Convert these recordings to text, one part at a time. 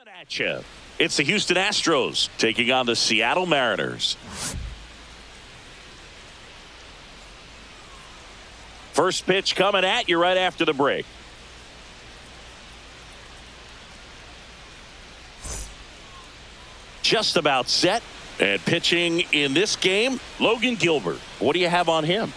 At you. It's the Houston Astros taking on the Seattle Mariners. First pitch coming at you right after the break. Just about set. And pitching in this game, Logan Gilbert. What do you have on him?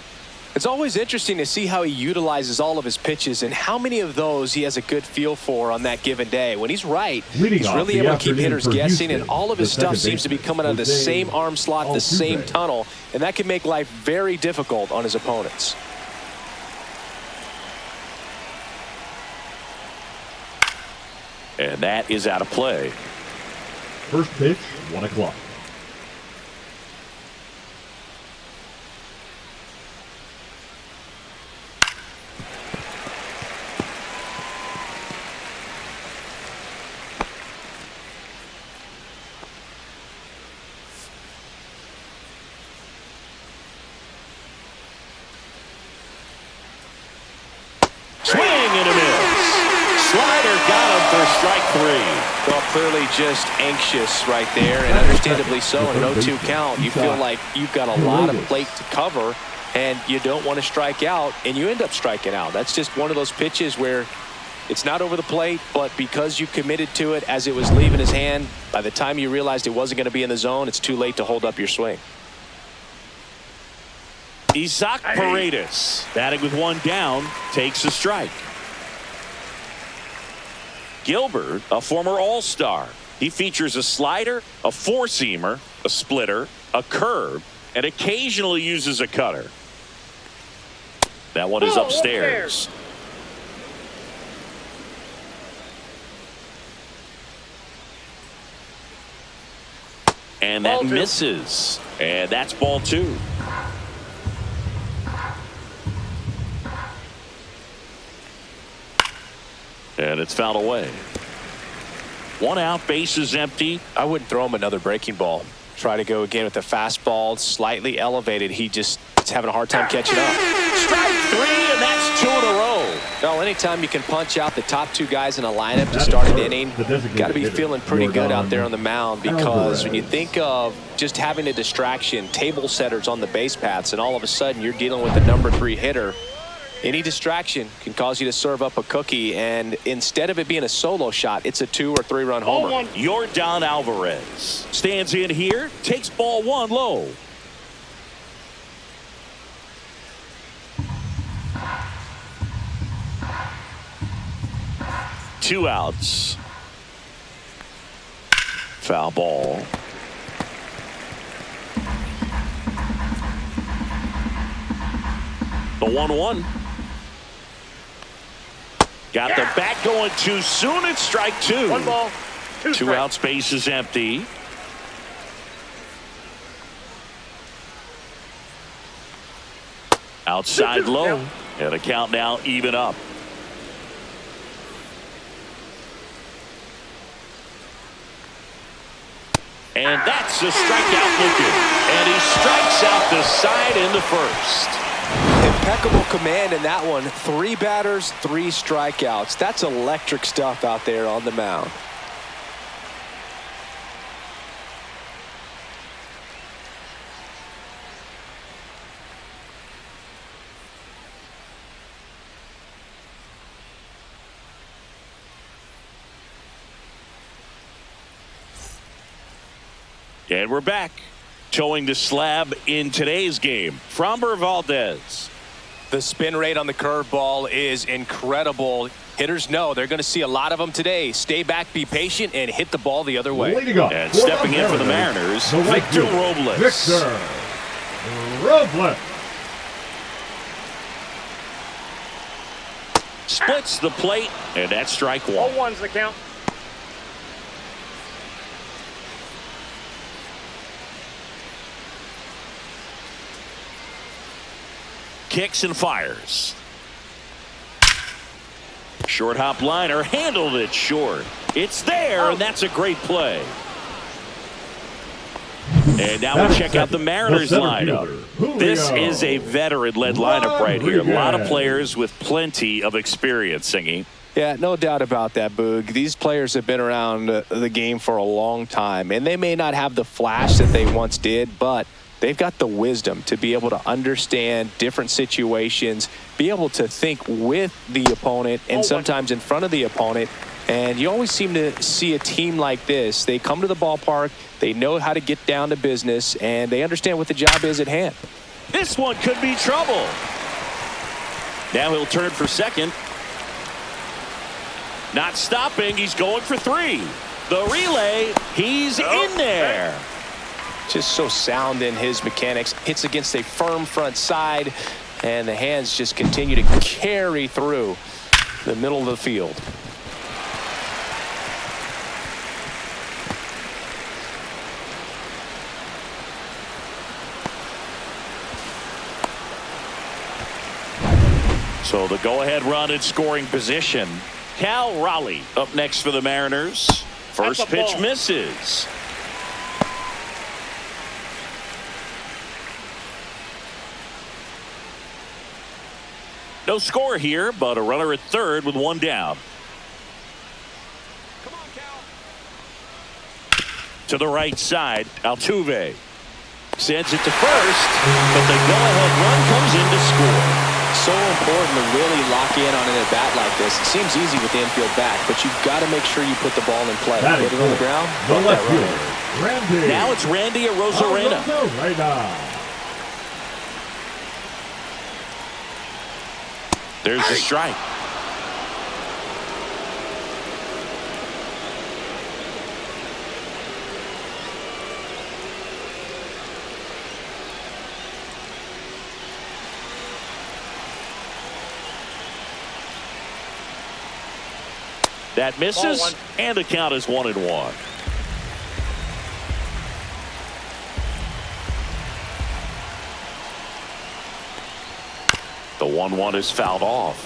It's always interesting to see how he utilizes all of his pitches and how many of those he has a good feel for on that given day. When he's right, he's really able to keep hitters guessing, and all of his stuff seems to be coming out of the same arm slot, the same tunnel, and that can make life very difficult on his opponents. And that is out of play. First pitch, 1 o'clock. Strike three. Well, clearly just anxious right there, and understandably so. In an 0-2 count, you feel like you've got a lot of plate to cover, and you don't want to strike out, and you end up striking out. That's just one of those pitches where it's not over the plate, but because you committed to it as it was leaving his hand, by the time you realized it wasn't going to be in the zone, it's too late to hold up your swing. Isaac Paredes, batting with one down, takes a strike. Gilbert, a former All-Star. He features a slider, a four-seamer, a splitter, a curve, and occasionally uses a cutter. That one is upstairs. And that misses. And that's ball two. And it's fouled away. One out, bases empty. I wouldn't throw him another breaking ball. Try to go again with the fastball, slightly elevated. He just is having a hard time catching up. Strike three, and that's two in a row. Well, anytime you can punch out the top two guys in a lineup to start an inning, got to be feeling pretty good out there on the mound, because when you think of just having a distraction, table setters on the base paths, and all of a sudden you're dealing with the number 3 hitter, any distraction can cause you to serve up a cookie, and instead of it being a solo shot, it's a 2- or 3-run homer. Yordan Alvarez stands in here, takes ball one low. Two outs. Foul ball. The 1-1. Got the bat going too soon. It's strike two. 1 ball, 2 Two strikes. outs, base is empty. Outside low. And the count now even up. And that's a strikeout looking. And he strikes out the side in the first. Impeccable command in that one. 3 batters, 3 strikeouts. That's electric stuff out there on the mound. And we're back. Towing the slab in today's game, Framber Valdez. The spin rate on the curveball is incredible. Hitters know they're going to see a lot of them today. Stay back, be patient, and hit the ball the other way. And stepping in for the Mariners, Victor Robles. Victor Robles. Splits the plate, and that's strike one. 0-1's the count. Kicks and fires. Short hop liner, handled it short. It's there, and that's a great play. And now we check out the Mariners lineup. This is a veteran-led lineup right here. A lot of players with plenty of experience, Singy. Yeah, no doubt about that, Boog. These players have been around the game for a long time, and they may not have the flash that they once did, but they've got the wisdom to be able to understand different situations, be able to think with the opponent and sometimes in front of the opponent. And you always seem to see a team like this. They come to the ballpark, they know how to get down to business, and they understand what the job is at hand. This one could be trouble. Now he'll turn for second. Not stopping. He's going for 3. The relay. He's in there. Just so sound in his mechanics. Hits against a firm front side, and the hands just continue to carry through the middle of the field. So the go-ahead run in scoring position. Cal Raleigh up next for the Mariners. First pitch misses. No score here, but a runner at third with 1 down. Come on, Cal. To the right side, Altuve sends it to first, but the go-ahead run comes in to score. So important to really lock in on an at-bat like this. It seems easy with the infield back, but you've got to make sure you put the ball in play. Put it on the ground. The left fielder, Randy. Now it's Randy Arozarena. There's a strike. That misses, and the count is 1-1. The 1-1 is fouled off.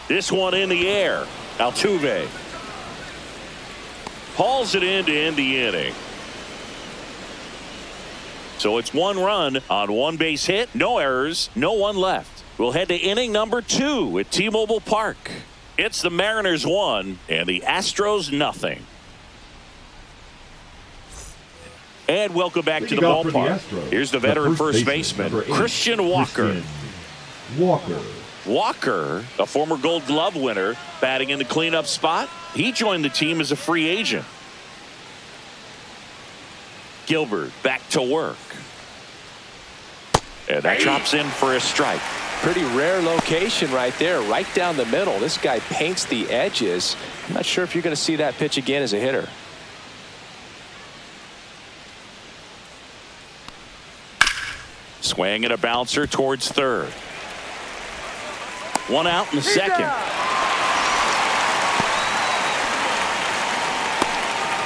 This one in the air. Altuve hauls it in to end the inning. So it's 1 run on 1 base hit, no errors, no one left. We'll head to inning number 2 at T-Mobile Park. It's the Mariners 1 and the Astros nothing. And welcome back to the ballpark. Here's the veteran first baseman, Christian Walker. Walker, a former Gold Glove winner, batting in the cleanup spot. He joined the team as a free agent. Gilbert back to work. And that drops in for a strike. Pretty rare location right there, right down the middle. This guy paints the edges. I'm not sure if you're going to see that pitch again as a hitter. Swing and a bouncer towards third. 1 out in the second.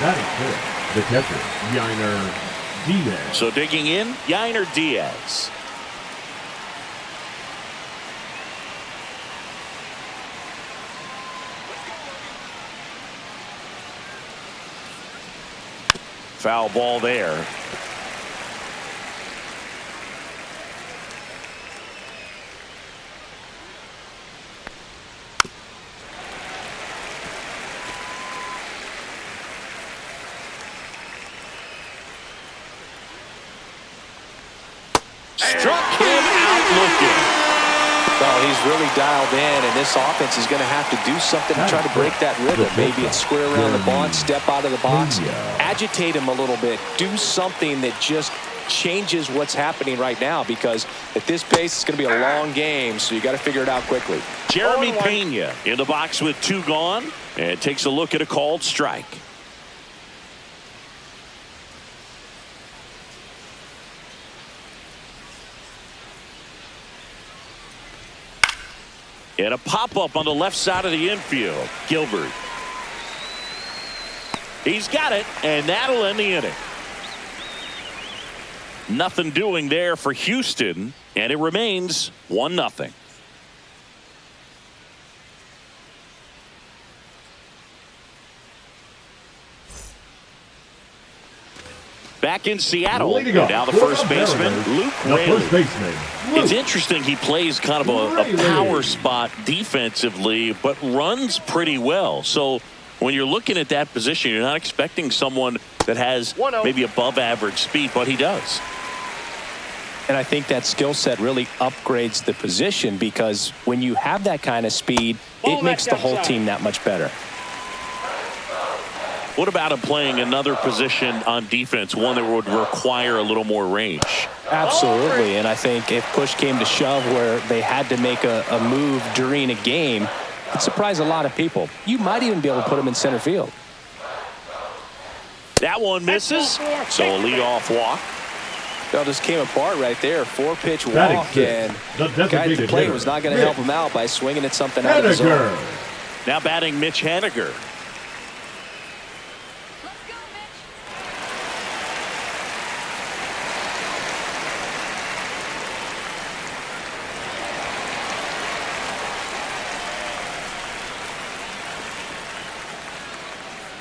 That is good. The catcher, Yainer Diaz. So digging in, Yainer Diaz. Foul ball there. Struck him out looking. Well, he's really dialed in, and this offense is going to have to do something to try to break that rhythm. Maybe it's square around the bunt, step out of the box, agitate him a little bit, do something that just changes what's happening right now, because at this pace it's going to be a long game, so you got to figure it out quickly. Jeremy Pena in the box with 2 gone, and takes a look at a called strike. And a pop-up on the left side of the infield. Gilbert. He's got it, and that'll end the inning. Nothing doing there for Houston, and it remains 1-0. Back in Seattle. Leading off Now the for first the baseman, Mariners, Luke the Raley. first baseman, It's Luke interesting. He plays kind of a Raley. power spot defensively, but runs pretty well. So when you're looking at that position, you're not expecting someone that has maybe above average speed, but he does. And I think that skill set really upgrades the position, because when you have that kind of speed, it makes the whole team that much better. What about him playing another position on defense, one that would require a little more range? Absolutely. And I think if push came to shove where they had to make a move during a game, it'd surprise a lot of people. You might even be able to put him in center field. That one misses, so a leadoff walk. Well, just came apart right there. 4-pitch Batting walk, six, and the the guy at the designated plate hitter, was not going to Mitch help him out by swinging at something out of the zone. Haniger. Now batting Mitch Haniger.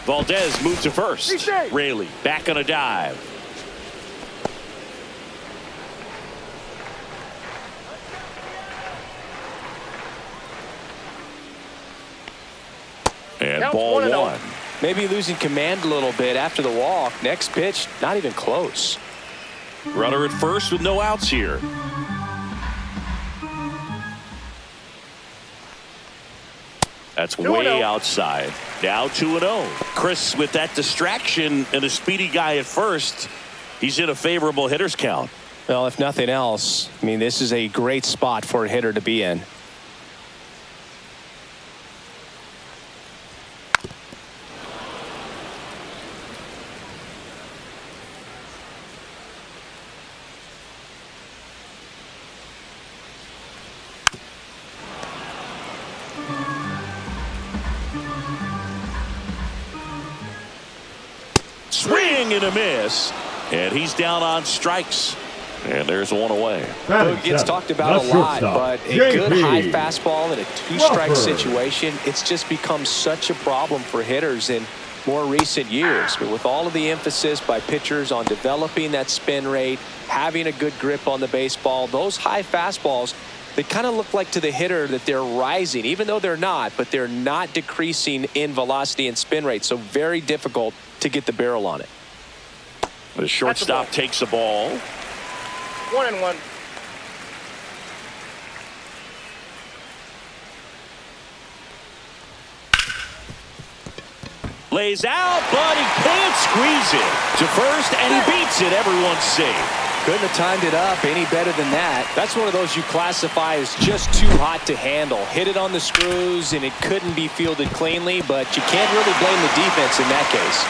Valdez moved to first. Raley back on a dive. And ball one. Maybe losing command a little bit after the walk. Next pitch, not even close. Runner at first with no outs here. That's way outside. Now 2-0. Chris, with that distraction and a speedy guy at first, he's in a favorable hitter's count. Well, if nothing else, I mean, this is a great spot for a hitter to be in. Swing and a miss, and he's down on strikes, and there's one away. It gets talked about a lot, but a good high fastball in a two-strike situation, it's just become such a problem for hitters in more recent years. But with all of the emphasis by pitchers on developing that spin rate, having a good grip on the baseball, those high fastballs, they kind of look like to the hitter that they're rising, even though they're not, but they're not decreasing in velocity and spin rate. So very difficult to get the barrel on it. The shortstop takes the ball. 1-1. Lays out, but he can't squeeze it to first, and he beats it. Everyone's safe. Couldn't have timed it up any better than that. That's one of those you classify as just too hot to handle. Hit it on the screws, and it couldn't be fielded cleanly, but you can't really blame the defense in that case.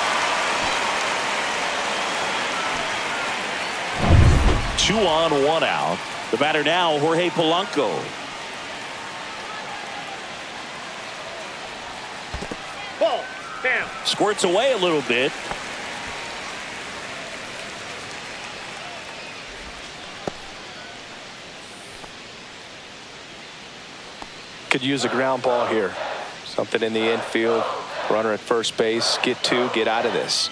2 on, 1 out. The batter now, Jorge Polanco. Ball. Down. Squirts away a little bit. Could use a ground ball here. Something in the infield. Runner at first base. Get two. Get out of this.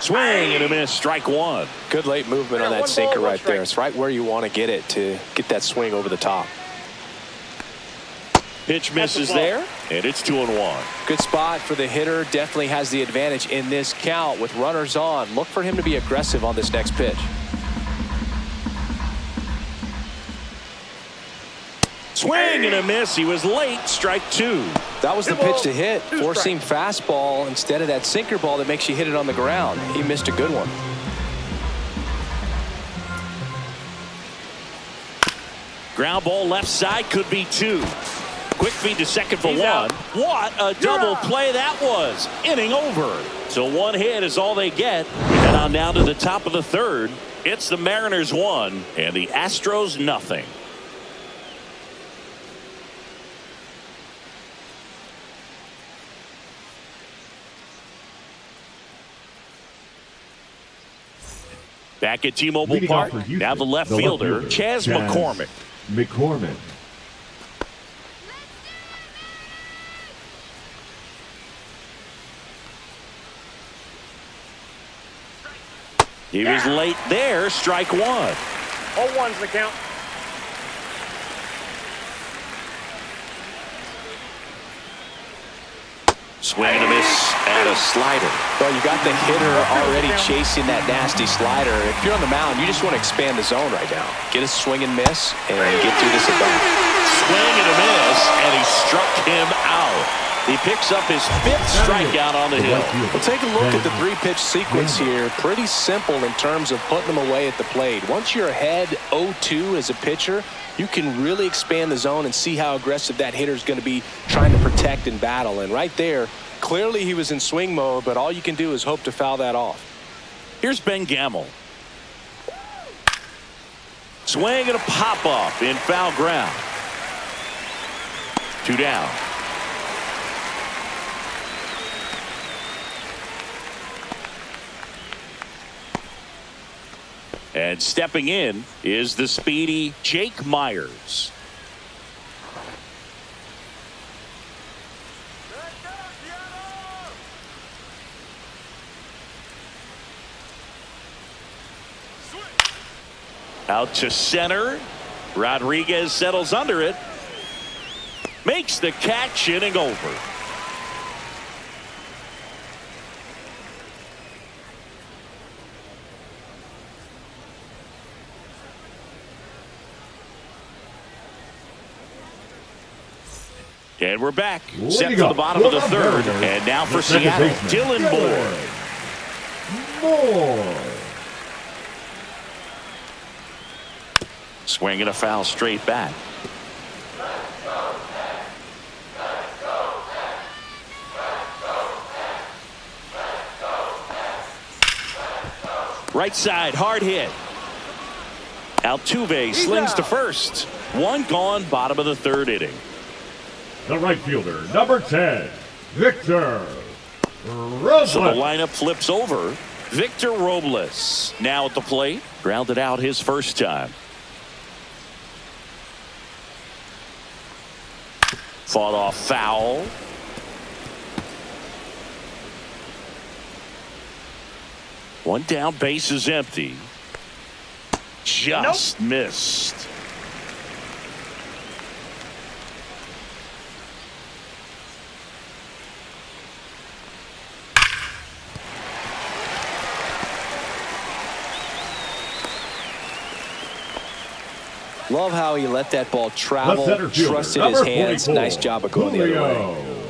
Swing and a miss. Strike one. Good late movement on that sinker right there. It's right where you want to get it to get that swing over the top. Pitch misses there, and it's 2-1. Good spot for the hitter. Definitely has the advantage in this count with runners on. Look for him to be aggressive on this next pitch. Swing and a miss. He was late. Strike two. That was the pitch to hit. Four-seam fastball instead of that sinker ball that makes you hit it on the ground. He missed a good one. Ground ball left side, could be two. Quick feed to second for one. What a double play that was. Inning over. So one hit is all they get. We head on down to the top of the third. It's the Mariners 1 and the Astros nothing. Back at T-Mobile Park, now the left fielder, Chas McCormick. He was late there. Strike one. 0-1's the count. Swing and a miss and a slider. Well, you got the hitter already chasing that nasty slider. If you're on the mound, you just want to expand the zone right now. Get a swing and miss and get through this at bat. Swing and a miss, and he struck him out. He picks up his 5th strikeout on the hill. Well, take a look at the 3-pitch sequence here. Pretty simple in terms of putting them away at the plate. Once you're ahead 0-2 as a pitcher, you can really expand the zone and see how aggressive that hitter is going to be trying to protect and battle. And right there, clearly he was in swing mode, but all you can do is hope to foul that off. Here's Ben Gamel. Swing and a pop-up in foul ground. 2 down. And stepping in is the speedy Jake Myers. Out to center. Rodriguez settles under it. Makes the catch, inning over. And we're back. Set for the bottom of the 3rd. And now for Seattle, Dylan Moore. Swing and a foul straight back. Right side, hard hit. Altuve slings to first. 1 gone, bottom of the 3rd inning. The right fielder, number 10, Victor Robles. So the lineup flips over. Victor Robles now at the plate. Grounded out his first time. Fought off foul. One down, base is empty. Just missed. Love how he let that ball travel, trusted his hands. Nice job of going the other way.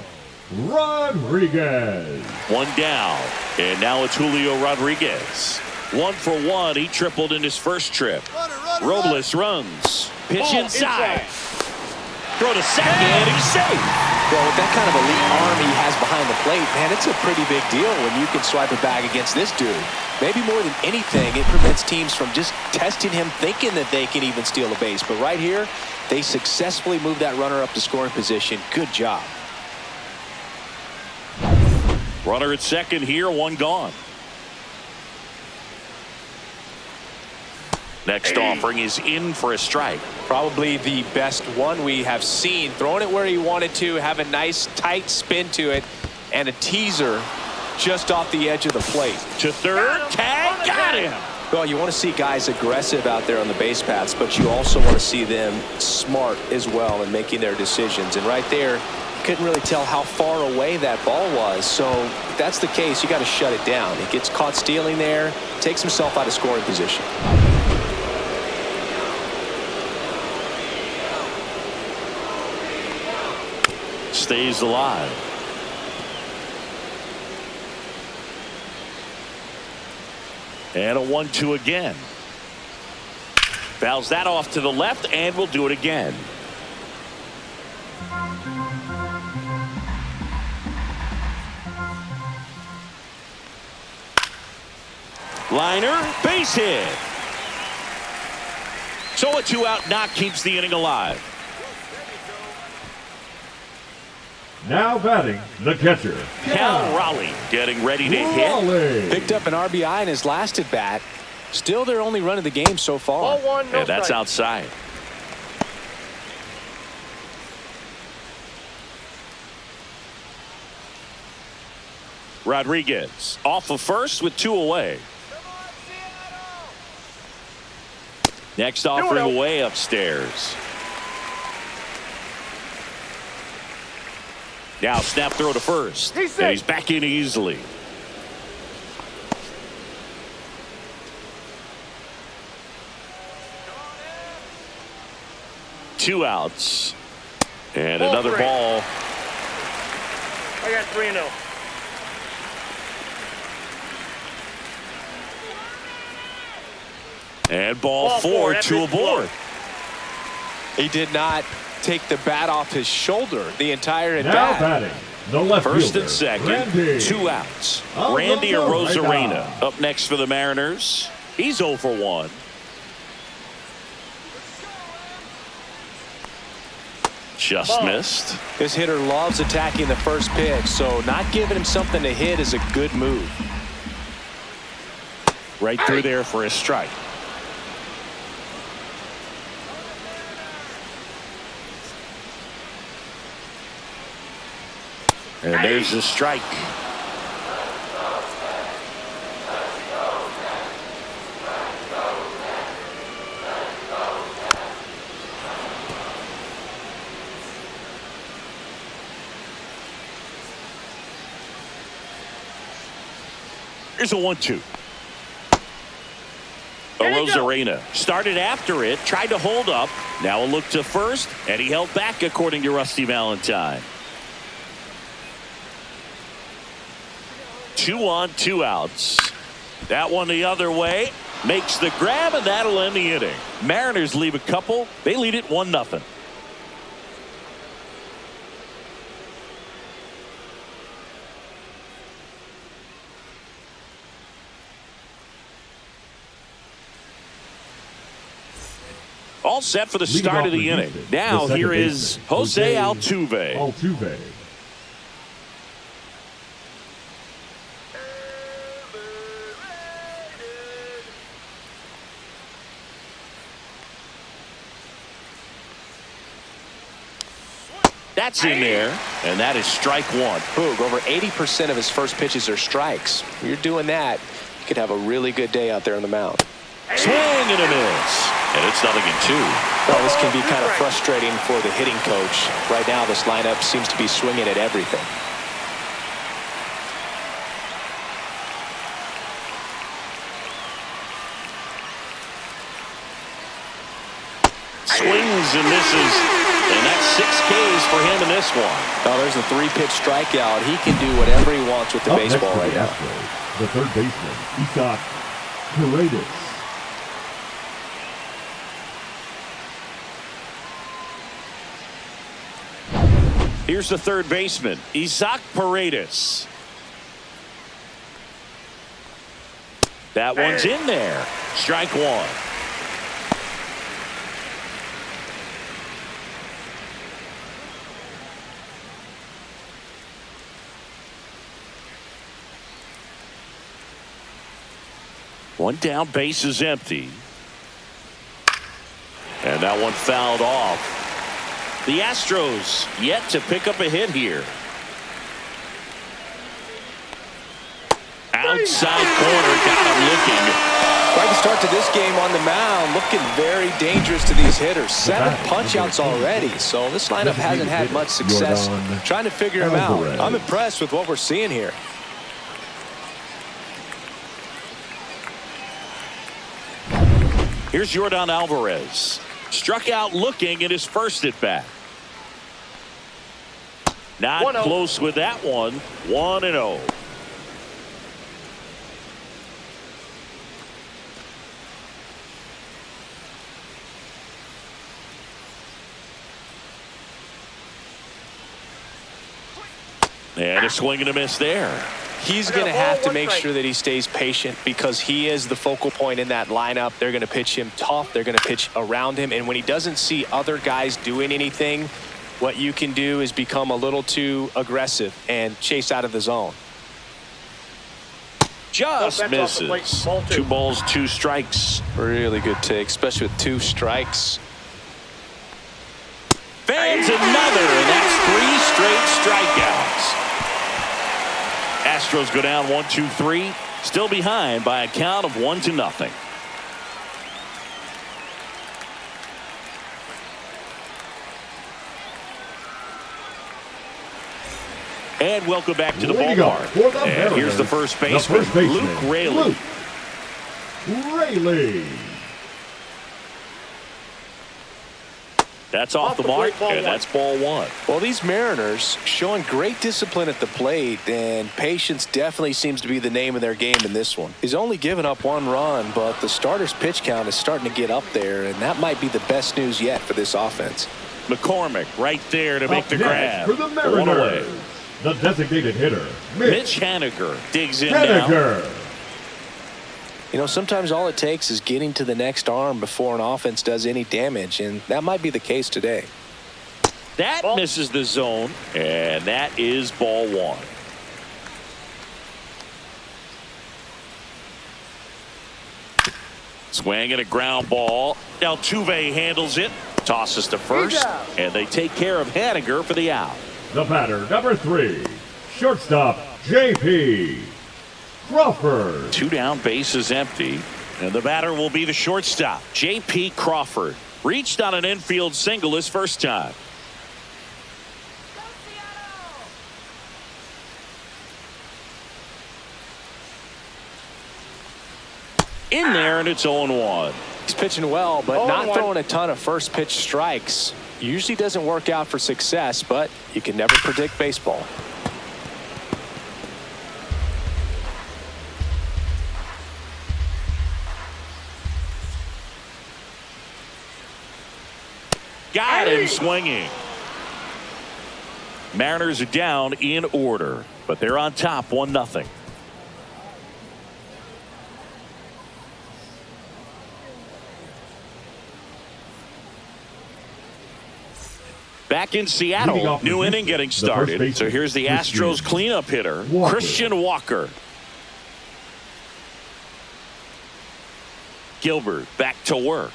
Rodriguez. 1 down, and now it's Julio Rodriguez. 1 for 1. He tripled in his first trip. Robles runs. Pitch inside. Throw to second. He's safe. Well, with that kind of elite arm he has behind the plate, man, it's a pretty big deal when you can swipe a bag against this dude. Maybe more than anything, it prevents teams from just testing him, thinking that they can even steal a base. But right here, they successfully moved that runner up to scoring position. Good job. Runner at second here, 1 gone. Next offering is in for a strike. Probably the best one we have seen. Throwing it where he wanted to, have a nice tight spin to it, and a teaser just off the edge of the plate. To third, tag, got him. Well, you want to see guys aggressive out there on the base paths, but you also want to see them smart as well in making their decisions. And right there, couldn't really tell how far away that ball was. So if that's the case, you got to shut it down. He gets caught stealing there, takes himself out of scoring position. Stays alive. And a 1-2 again. Fouls that off to the left, and we'll do it again. Liner, base hit. So a 2-out knock keeps the inning alive. Now batting, the catcher, Cal Raleigh getting ready to hit. Picked up an RBI in his last at bat. Still their only run of the game so far. 0-1, no And that's strike. outside. Rodriguez off of first with 2 away. Next offering way upstairs. Now snap throw to first. And he's back in easily. Two outs. And another ball. I got 3-0. And ball four, two aboard. He did not take the bat off his shoulder the entire at Now bat. batting, the left First fielder, and second, Randy. two outs. Oh, Randy no, no, Arozarena up next for the Mariners. He's 0 for 1. Just missed. This hitter loves attacking the first pitch, so not giving him something to hit is a good move. Right through there for a strike. And there's the strike. Here's a 1-2. Arozarena started after it, tried to hold up. Now a look to first, and he held back according to Rusty Valentine. 2 on, 2 outs. That one the other way. Makes the grab, and that'll end the inning. Mariners leave a couple. They lead it 1-0. All set for the start of the inning. Now here is Jose Altuve. Altuve. That's in there, and that is strike one. Boog, over 80% of his first pitches are strikes. If you're doing that, you could have a really good day out there on the mound. Swing and a miss. And it's 0-2. Well, this can be kind of frustrating for the hitting coach. Right now, this lineup seems to be swinging at everything. Swings and misses. And that's 6 Ks for him in this one. Oh, there's a 3-pitch strikeout. He can do whatever he wants with the Up baseball next right to the now. Astros, the third baseman, Isaac Paredes. Here's the third baseman, Isaac Paredes. That one's in there. Strike one. One down, base is empty. And that one fouled off. The Astros yet to pick up a hit here. Outside corner, got him looking. Quite the start to this game on the mound, looking very dangerous to these hitters. 7 punch-outs already, so this lineup hasn't had much success trying to figure him out. I'm impressed with what we're seeing here. Here's Yordan Alvarez. Struck out looking at his first at bat. Not close with that one. 1-0. And a swing and a miss there. He's going to have to make sure that he stays patient because he is the focal point in that lineup. They're going to pitch him tough. They're going to pitch around him. And when he doesn't see other guys doing anything, what you can do is become a little too aggressive and chase out of the zone. Just misses. 2 balls, 2 strikes. Really good take, especially with 2 strikes. Fans another, and that's 3 straight strikeouts. Astros go down 1-2-3, still behind by a count of 1-0. And welcome back to the Leading off ballpark. for the And here's the Mariners, first baseman, Luke Raley. That's off the mark, and that's ball one. Well, these Mariners showing great discipline at the plate, and patience definitely seems to be the name of their game in this one. He's only given up 1 run, but the starter's pitch count is starting to get up there, and that might be the best news yet for this offense. McCormick right there to make the grab. For the One away. Mariners, the designated hitter, Mitch Haniger digs in Haniger. now. You know, sometimes all it takes is getting to the next arm before an offense does any damage, and that might be the case today. That misses the zone, and that is ball one. Swing and a ground ball. Altuve handles it, tosses to first, and they take care of Haniger for the out. The batter, number 3, shortstop, J.P. Crawford. 2 down, bases empty, and the batter will be the shortstop, J.P. Crawford. Reached on an infield single his first time. In there, and it's 0-1. He's pitching well, but not throwing a ton of first pitch strikes. Usually doesn't work out for success, but you can never predict baseball. Got him swinging. Mariners are down in order, but they're on top 1-0. Back in Seattle, new inning getting started. So here's the Astros cleanup hitter, Christian Walker. Gilbert back to work.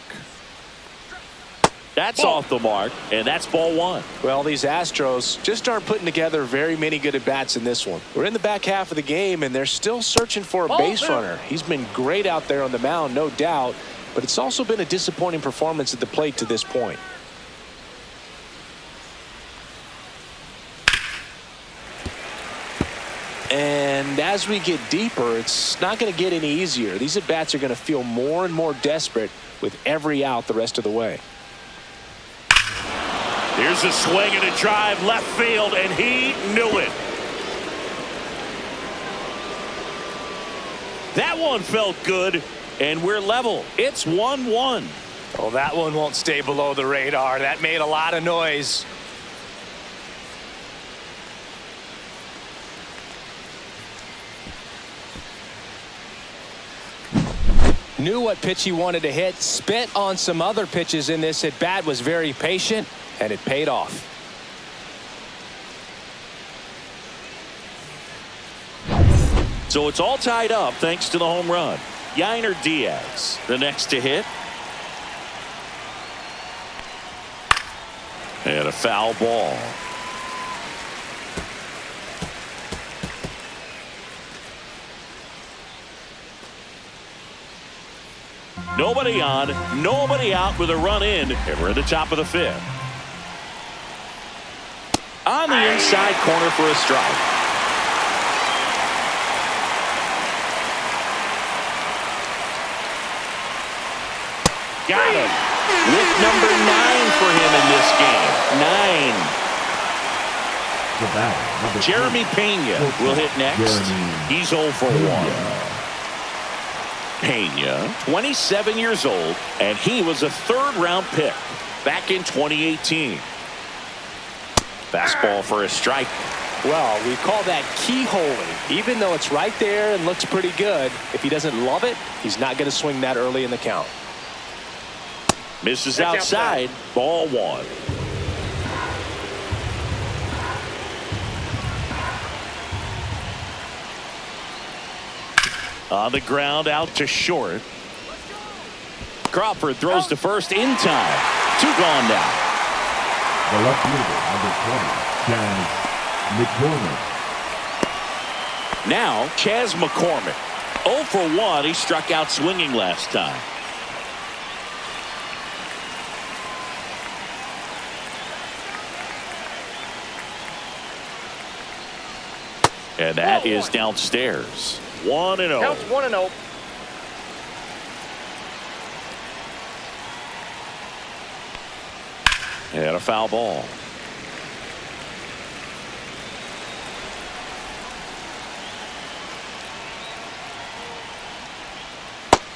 That's off the mark, and that's ball one. Well, these Astros just aren't putting together very many good at-bats in this one. We're in the back half of the game, and they're still searching for a base runner. He's been great out there on the mound, no doubt, but it's also been a disappointing performance at the plate to this point. And as we get deeper, it's not going to get any easier. These at-bats are going to feel more and more desperate with every out the rest of the way. Here's a swing and a drive left field, and he knew it. That one felt good, and we're level. It's 1-1. Oh, that one won't stay below the radar. That made a lot of noise. Knew what pitch he wanted to hit, spit on some other pitches in this at bat, was very patient, and it paid off. So it's all tied up thanks to the home run. Yainer Diaz, the next to hit. And a foul ball. Nobody on, nobody out with a run in, and we're at the top of the 5th. On the inside corner for a strike. Got him. With number 9 for him in this game. 9. Jeremy Pena will hit next. He's 0 for 1. Pena, 27 years old, and he was a 3rd-round pick back in 2018. Fastball for a strike. Well, we call that keyholing. Even though it's right there and looks pretty good, if he doesn't love it, he's not going to swing that early in the count. Misses outside. Ball 1. On the ground, out to short. Crawford throws to first in time. 2 gone now. The left fielder, number 20, Chas McCormick. Now, Chas McCormick. 0 for 1. He struck out swinging last time. And that is downstairs. 1-0. Counts 1-0. And a foul ball.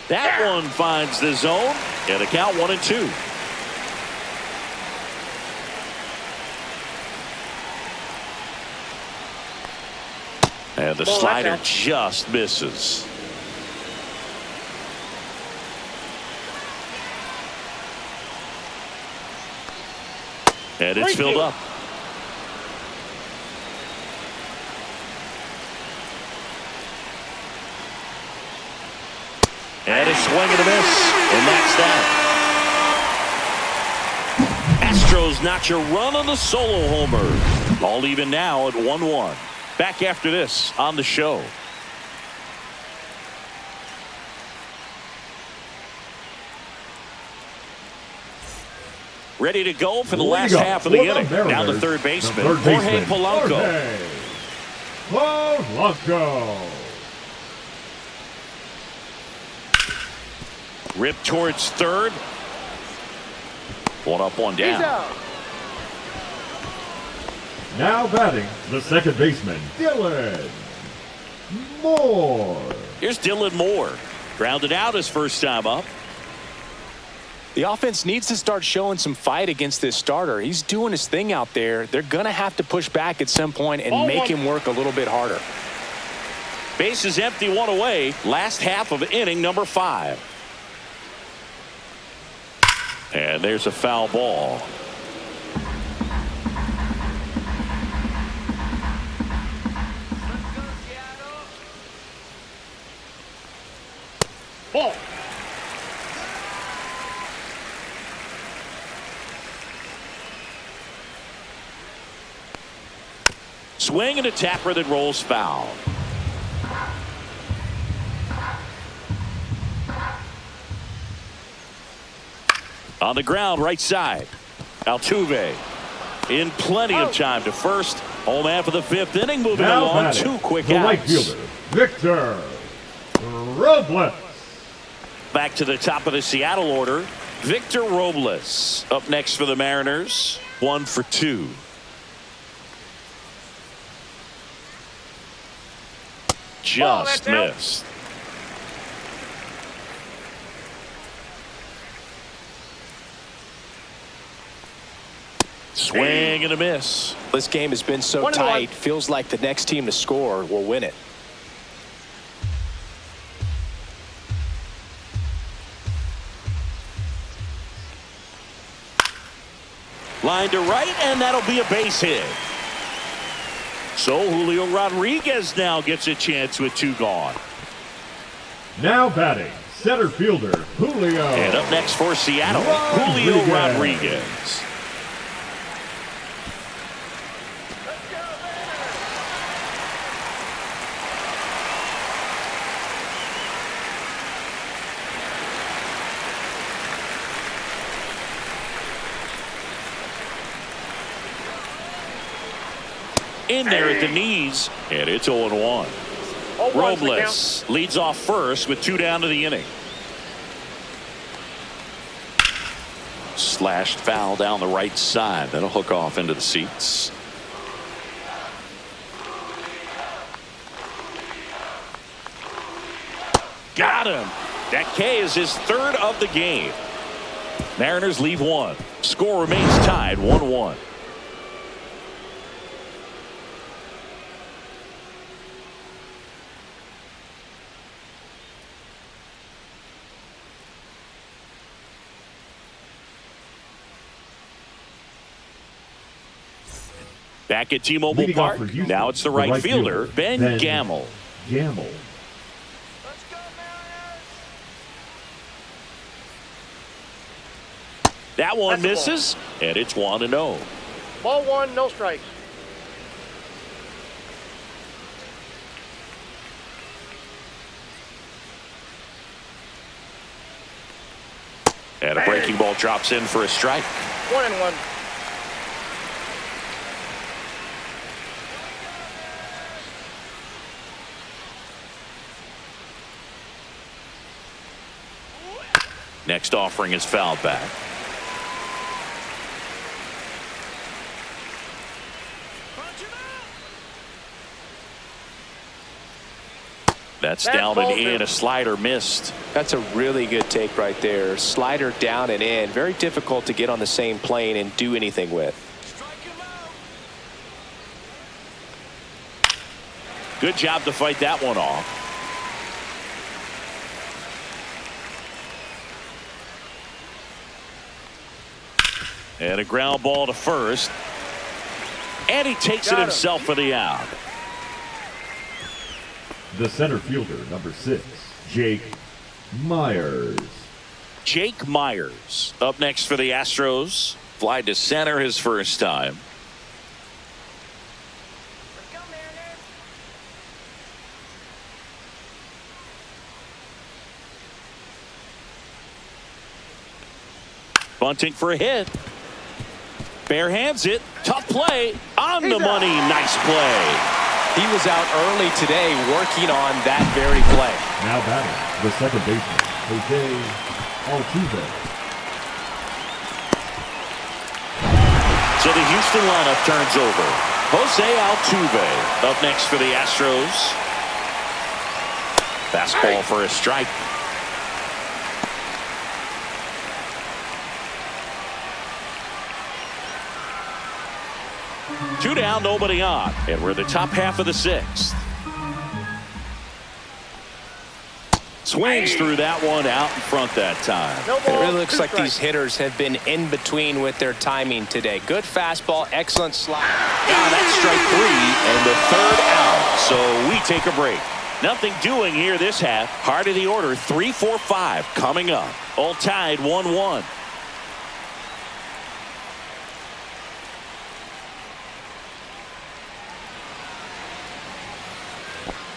That one finds the zone. And a count 1-2. And the slider just misses. And it's filled up. And a swing and a miss. And that's that. Astros notch a run on the solo homer. All even now at 1-1. Back after this on the show. Ready to go for the last half of the inning. Down to third baseman, Jorge Polanco. Rip towards third. One up, one down. Now batting, the second baseman, Dylan Moore. Here's Dylan Moore. Grounded out his first time up. The offense needs to start showing some fight against this starter. He's doing his thing out there. They're going to have to push back at some point and make him work a little bit harder. Base is empty, one away. Last half of inning number 5. And there's a foul ball. Ball. Swing and a tapper that rolls foul. On the ground, right side. Altuve in plenty of time to first. Home half of the 5th inning, moving now along. 2 quick the outs. right fielder, Victor Robles. Back to the top of the Seattle order. Victor Robles up next for the Mariners. 1 for 2. Just missed. Swing and a miss. This game has been so tight. Feels like the next team to score will win it. Line to right, and that'll be a base hit. So Julio Rodriguez now gets a chance with 2 gone. Now batting, center fielder, Julio. And up next for Seattle, Julio Rodriguez. In there at the knees, and it's 0-1. Robles leads off first with 2 down to the inning. Slashed foul down the right side. That'll hook off into the seats. Got him. That K is his 3rd of the game. Mariners leave 1. Score remains tied 1-1. Back at T-Mobile Park, Houston, now it's the right fielder, Ben Gamel. That one misses, and it's 1-0. Ball 1, no strikes. And a breaking ball drops in for a strike. 1-1. Next offering is fouled back. That's down and in. A slider missed. That's a really good take right there. Slider down and in. Very difficult to get on the same plane and do anything with. Good job to fight that one off. And a ground ball to first. And he takes it himself for the out. The center fielder, number 6, Jake Myers. Jake Myers up next for the Astros. Fly to center his first time. Bunting for a hit. Bare hands it. Tough play. On the money. Nice play. He was out early today working on that very play. Now batting, the second baseman, Jose Altuve. So the Houston lineup turns over. Jose Altuve up next for the Astros. Fastball for a strike. Two down, nobody on. And we're in the top half of the 6th. Swings through that one out in front that time. It really looks like these hitters have been in between with their timing today. Good fastball, excellent slide. Now that's strike 3 and the 3rd out. So we take a break. Nothing doing here this half. Heart of the order, 3, 4, 5 coming up. All tied 1-1.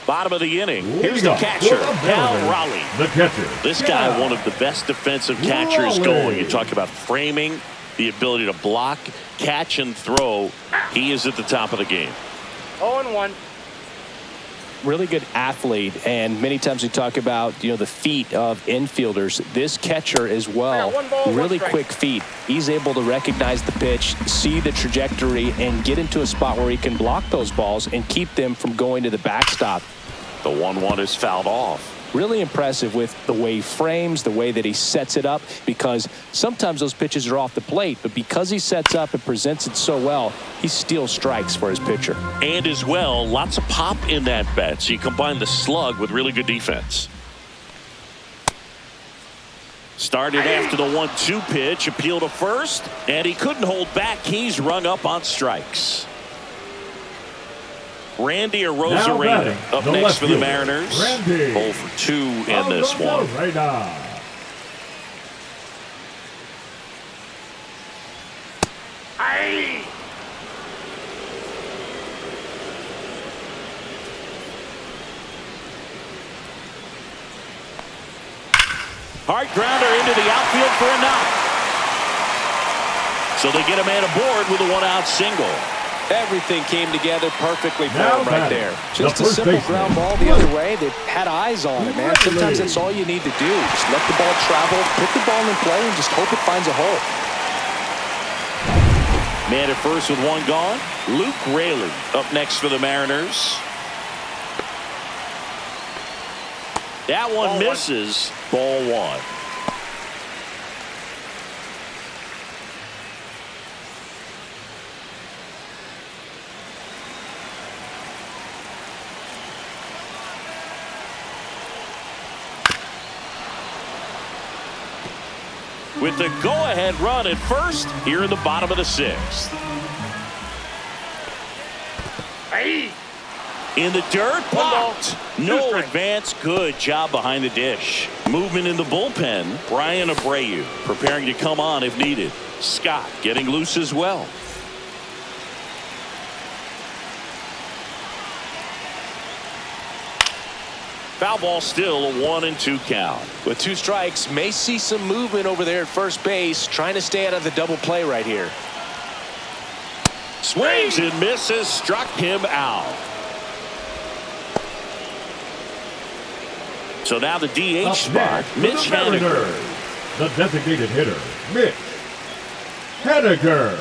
Bottom of the inning. Here's the catcher, Cal Raleigh. The catcher. This guy, one of the best defensive catchers going. You talk about framing, the ability to block, catch, and throw. He is at the top of the game. 0-1. Really good athlete, and many times we talk about the feet of infielders. This catcher as well, really quick feet. He's able to recognize the pitch, see the trajectory, and get into a spot where he can block those balls and keep them from going to the backstop. The 1-1 is fouled off. Really impressive with the way he frames, the way that he sets it up, because sometimes those pitches are off the plate, but because he sets up and presents it so well, he steals strikes for his pitcher. And as well, lots of pop in that bat. So you combine the slug with really good defense. Started after the 1-2 pitch, appeal to first, and he couldn't hold back. He's rung up on strikes. Randy Arozarena up next for the Mariners. 0 for 2 in this one. Hard grounder into the outfield for a knock. So they get a man aboard with a 1-out single. Everything came together perfectly for him right there. Just a simple ground ball the other way. They had eyes on it, man. Sometimes that's all you need to do. Just let the ball travel, put the ball in play, and just hope it finds a hole. Man at first with 1 gone. Luke Raley up next for the Mariners. That one misses. Ball 1. With the go-ahead run at first here in the bottom of the 6th. In the dirt, blocked. No advance. Good job behind the dish. Movement in the bullpen. Brian Abreu preparing to come on if needed. Scott getting loose as well. Foul ball, still a 1-2 count. With 2 strikes, may see some movement over there at first base, trying to stay out of the double play right here. Swings and misses, struck him out. So now the DH spot, Mitch Haniger. The designated hitter, Mitch Henniger.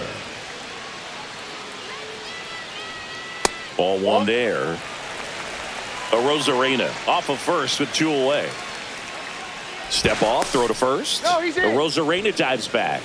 Ball one there. Rosarena off of first with 2 away. Step off, throw to first. No, he's in. Rosarena dives back.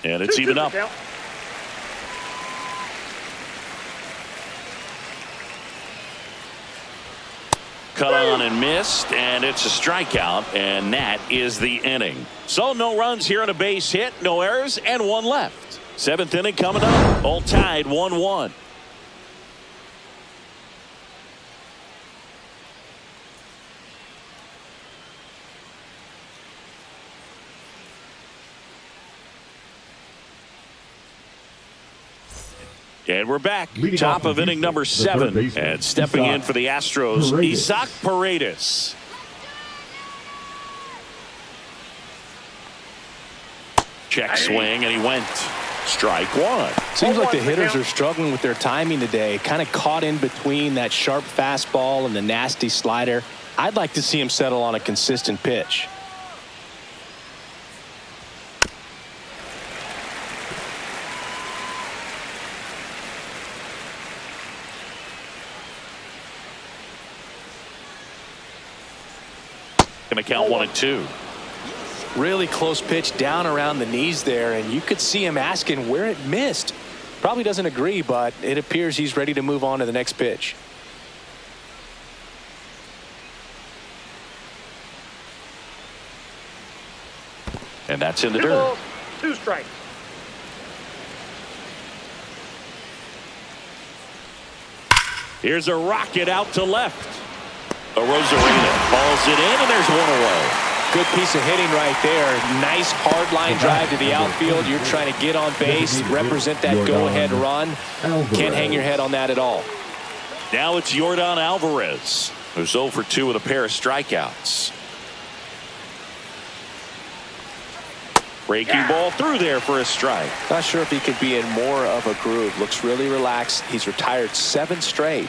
And it's even up. Cut on and missed, and it's a strikeout, and that is the inning. So no runs here on a base hit, no errors, and 1 left. 7th inning coming up, all tied 1-1. And we're back. Top of inning number 7. And stepping in for the Astros, Isaac Paredes. Check swing, and he went. Strike 1. Seems like the hitters are struggling with their timing today. Kind of caught in between that sharp fastball and the nasty slider. I'd like to see him settle on a consistent pitch. Going to count 1 and 2. Really close pitch down around the knees there, and you could see him asking where it missed. Probably doesn't agree, but it appears he's ready to move on to the next pitch. And that's in the 2 dirt. balls, 2 strikes. Here's a rocket out to left. Rosarena balls it in, and there's 1 away. Good piece of hitting right there. Nice hard line drive to the outfield. You're trying to get on base, represent that go-ahead run. Can't hang your head on that at all. Now it's Yordan Alvarez, who's 0 for 2 with a pair of strikeouts. Breaking ball through there for a strike. Not sure if he could be in more of a groove. Looks really relaxed. He's retired 7 straight.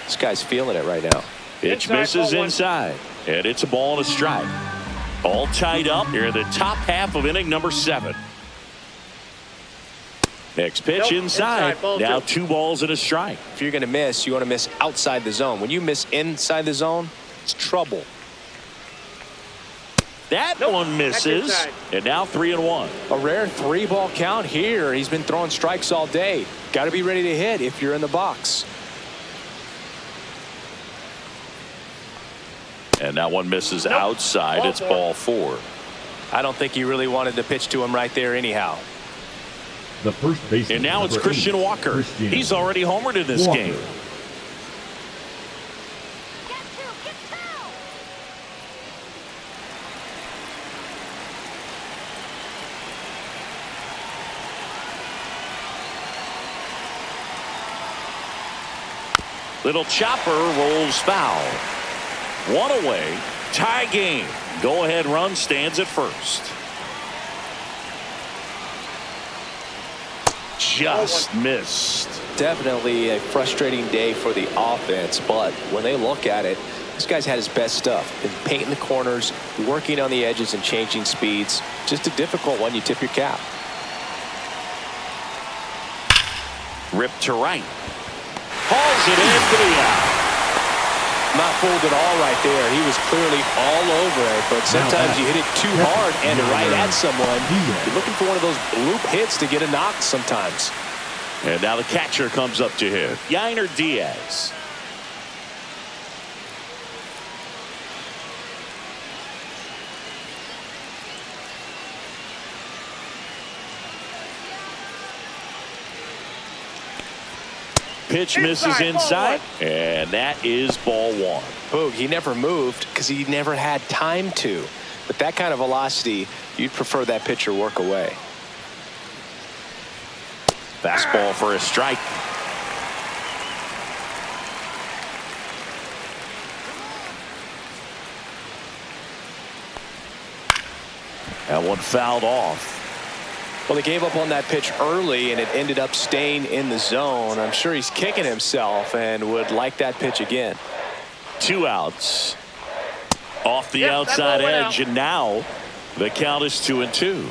This guy's feeling it right now. Pitch misses inside, and it's a ball and a strike. All tied up here in the top half of inning number 7. Next pitch inside. Now 2 balls and a strike. If you're going to miss, you want to miss outside the zone. When you miss inside the zone, it's trouble. That one misses, and now 3-1. A rare 3-ball count here. He's been throwing strikes all day. Got to be ready to hit if you're in the box. And that one misses outside. It's ball 4. I don't think he really wanted to pitch to him right there anyhow. The first baseman. And now it's Christian Walker. He's already homered in this game. Little chopper rolls foul. 1 away. Tie game. Go-ahead run stands at first. Just missed. Definitely a frustrating day for the offense, but when they look at it, this guy's had his best stuff. Been painting the corners, working on the edges and changing speeds. Just a difficult one. You tip your cap. Ripped to right. Hauls it in for the out. Not fooled at all right there. He was clearly all over it, but sometimes you hit it too hard and right at someone. You're looking for one of those loop hits to get a knock sometimes. And now the catcher comes up to hit. Yainer Diaz. Pitch misses inside, and that is ball 1. Boog, he never moved because he never had time to. But that kind of velocity, you'd prefer that pitcher work away. Fastball for a strike. That one fouled off. Well, they gave up on that pitch early, and it ended up staying in the zone. I'm sure he's kicking himself and would like that pitch again. 2 outs. Off the outside edge, and now the count is 2-2.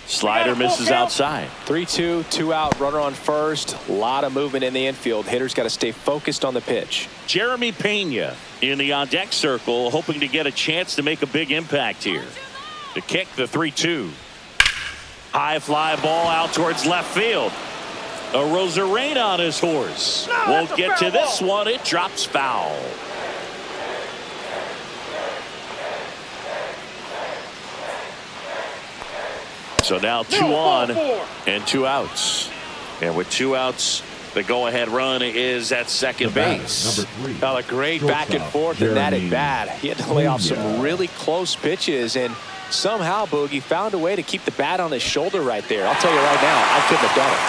Slider misses outside. 3-2, 2 out, runner on first. A lot of movement in the infield. Hitters got to stay focused on the pitch. Jeremy Pena in the on-deck circle, hoping to get a chance to make a big impact here. To kick the 3-2. High fly ball out towards left field. A Rosarena on his horse. Won't get to this one. It drops foul. So now 2 on and 2 outs. And with 2 outs, the go-ahead run is at second base. Well, a great back and forth in that at bat. He had to lay off some really close pitches, and somehow Boogie found a way to keep the bat on his shoulder right there. I'll tell you right now, I couldn't have done it.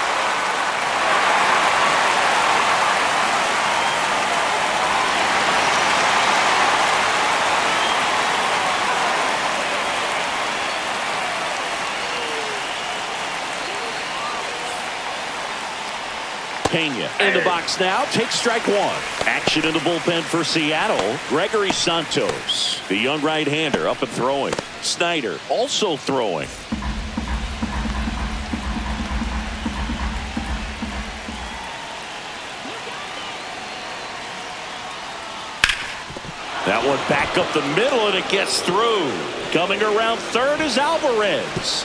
Pena in the box now, takes strike 1. Action in the bullpen for Seattle. Gregory Santos, the young right-hander, up and throwing. Snyder also throwing. That one back up the middle, and it gets through. Coming around third is Alvarez.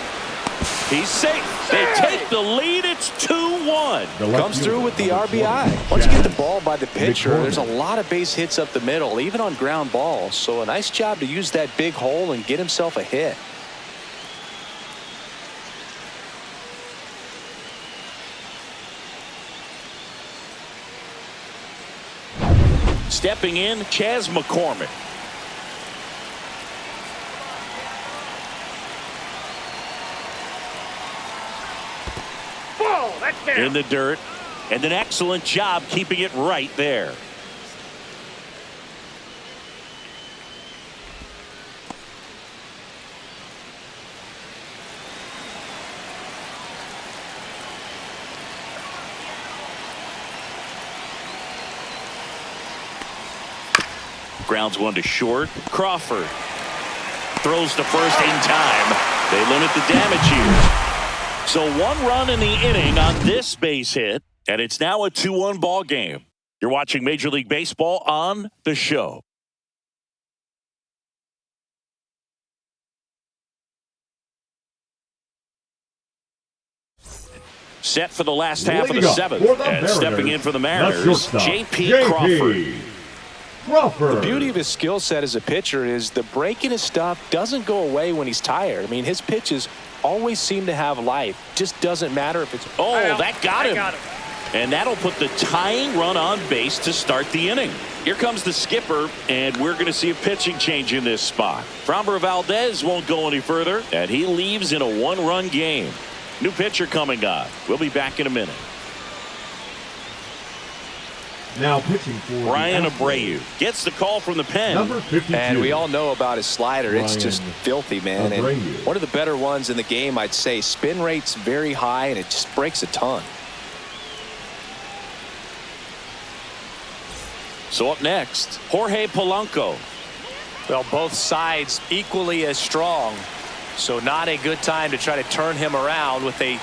He's safe. They take the lead. It's 2-1. Comes through with the RBI. Once you get the ball by the pitcher, there's a lot of base hits up the middle, even on ground balls. So a nice job to use that big hole and get himself a hit. Stepping in, Chas McCormick. In the dirt, and an excellent job keeping it right there. Grounds one to short. Crawford throws to first in time. They limit the damage here. So 1 run in the inning on this base hit, and it's now a 2-1 ball game. You're watching Major League Baseball on The Show. Set for the last half of the 7th, and stepping in for the Mariners, J.P. Crawford. The beauty of his skill set as a pitcher is the break in his stuff doesn't go away when he's tired. I mean, his pitches always seem to have life. Just doesn't matter if it's... Oh, that got him. And that'll put the tying run on base to start the inning. Here comes the skipper, and we're going to see a pitching change in this spot. Framber Valdez won't go any further, and he leaves in a 1-run game. New pitcher coming on. We'll be back in a minute. Now pitching for Brian Abreu gets the call from the pen. Number 52. And we all know about his slider. It's just filthy, man. And one of the better ones in the game, I'd say. Spin rate's very high, and it just breaks a ton. So up next, Jorge Polanco. Well, both sides equally as strong. So not a good time to try to turn him around with a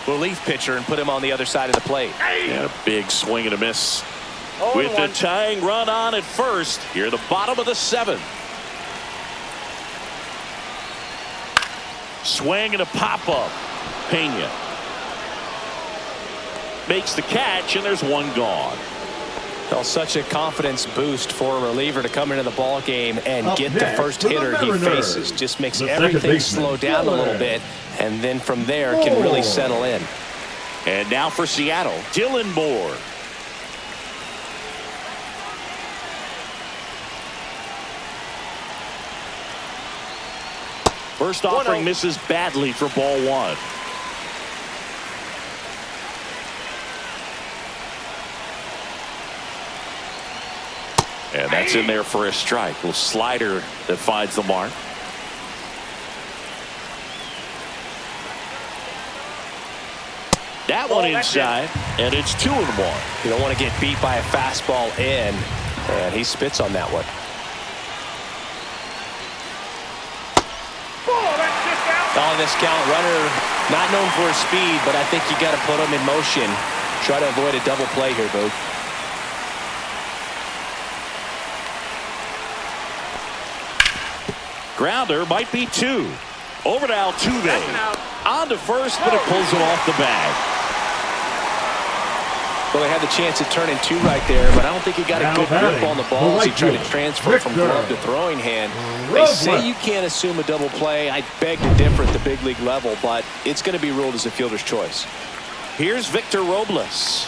relief pitcher and put him on the other side of the plate. And a big swing and a miss. With the tying run on at first, here the bottom of the 7th. Swing and a pop-up. Pena makes the catch, and there's 1 gone. Well, such a confidence boost for a reliever to come into the ball game and get the first hitter he faces. Just makes everything slow down a little bit, and then from there can really settle in. And now for Seattle, Dylan Moore. First offering misses badly for ball one. And that's in there for a strike. A little slider that finds the mark. That one inside, and it's 2-1. You don't want to get beat by a fastball in, and he spits on that one. On this count, runner not known for his speed, but I think you got to put him in motion. Try to avoid a double play here, Boog. Grounder might be 2. Over to Altuve. On to first, but it pulls it off the bag. Well, they had the chance at turning 2 right there, but I don't think he got a good grip on the ball as he tried to transfer from glove to throwing hand. They say you can't assume a double play. I beg to differ at the big league level, but it's going to be ruled as a fielder's choice. Here's Victor Robles.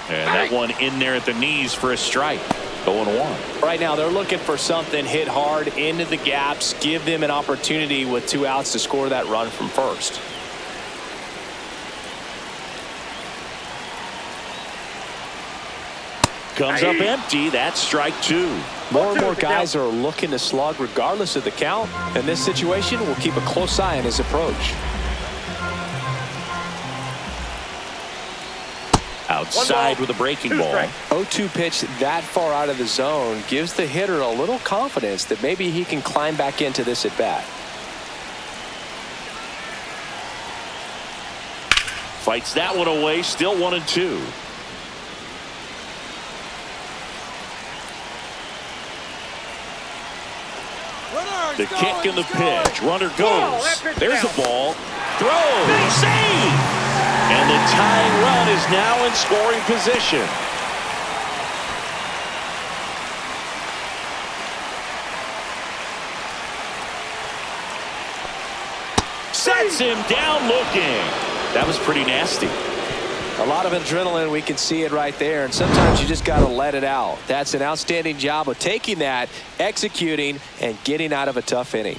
And that one in there at the knees for a strike. 0-1. Right now, they're looking for something hit hard into the gaps, give them an opportunity with 2 outs to score that run from first. Comes up empty. That's strike 2. More and more guys are looking to slug regardless of the count. In this situation, we'll keep a close eye on his approach. Outside with a breaking ball. 0-2 pitch that far out of the zone gives the hitter a little confidence that maybe he can climb back into this at bat. Fights that one away. Still 1-2. The kick and the pitch. Runner goes. There's the ball. Throw. Save. And the tying run is now in scoring position. Sets him down looking. That was pretty nasty. A lot of adrenaline, we can see it right there, and sometimes you just got to let it out. That's an outstanding job of taking that, executing, and getting out of a tough inning.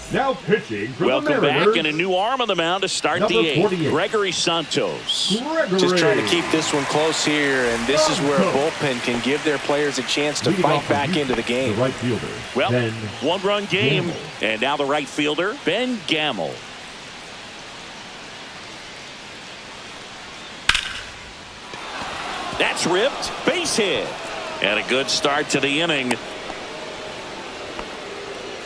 Now pitching for Welcome the Mariners. back, and a new arm on the mound to start Number the 8th. 48. Gregory Santos. Just trying to keep this one close here, and this is where a bullpen can give their players a chance to fight back into the game. The right fielder. Well, Ben 1-run game, Gamble. and now the right fielder, Ben Gamble. That's ripped. Base hit. And a good start to the inning.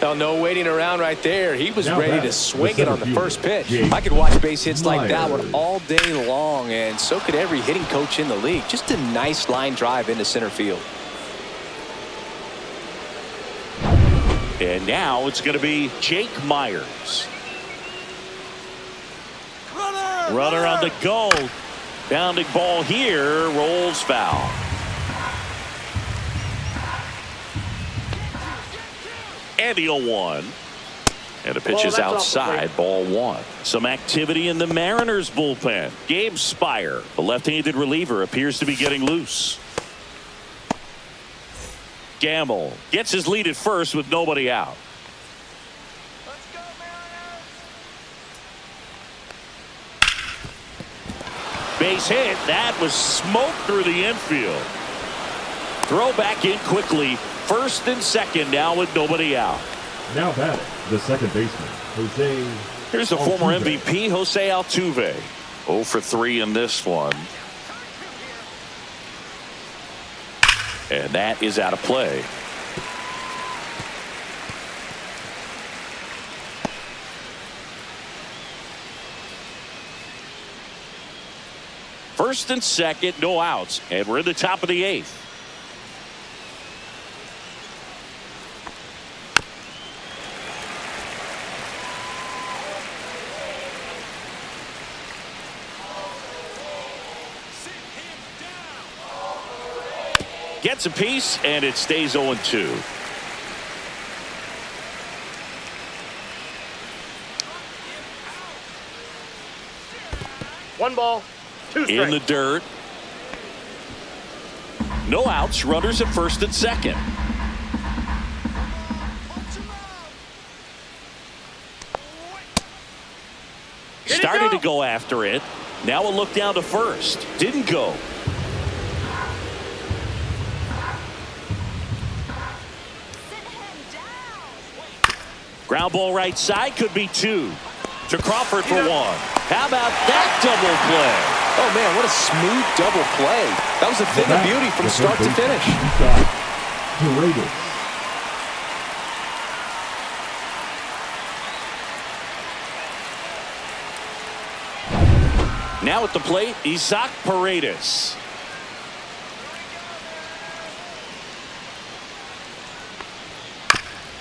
Now, no waiting around right there. He was ready to swing it on the first pitch. Jake I could watch base hits like that Myers. one all day long, and so could every hitting coach in the league. Just a nice line drive into center field. And now it's going to be Jake Myers. Runner on the go. Bounding ball here. Rolls foul. And the 0-1. And the pitch is outside. Ball 1. Some activity in the Mariners bullpen. Gabe Spire, the left-handed reliever, appears to be getting loose. Gamble gets his lead at first with nobody out. Let's go, Mariners! Base hit. That was smoked through the infield. Throw back in quickly. First and second now with nobody out. Now batting, the second baseman, Jose. Here's the former MVP, Jose Altuve. 0 for 3 in this one. And that is out of play. First and second, no outs. And we're in the top of the 8th. Gets a piece, and it stays 0-2. One ball, 2 strikes. In the dirt. No outs, runners at first and second. Started to go after it. Now a look down to first. Didn't go. Ground ball right side, could be two. To Crawford for one. How about that double play? Oh, man, what a smooth double play. That was a thing of beauty from start to finish. Now at the plate, Isaac Paredes.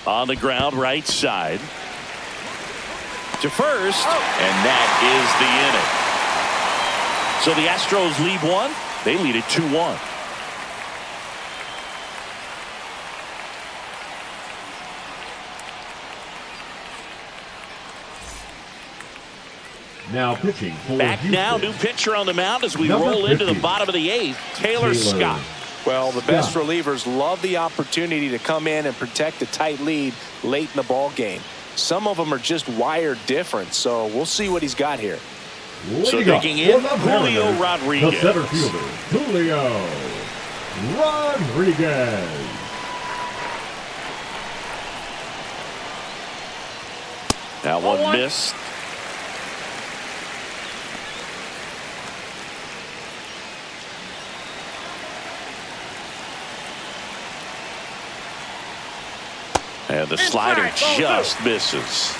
On the ground, right side. To first, and that is the inning. So the Astros lead one. They lead it 2-1. Now pitching for Back Houston. now, new pitcher on the mound as we Number roll into the 50. bottom of the eighth. Taylor Scott. Well, the best relievers love the opportunity to come in and protect a tight lead late in the ball game. Some of them are just wired different, so we'll see what he's got here. So taking in Julio Rodriguez. The center fielder, Julio Rodriguez. That one missed. And the slider just misses.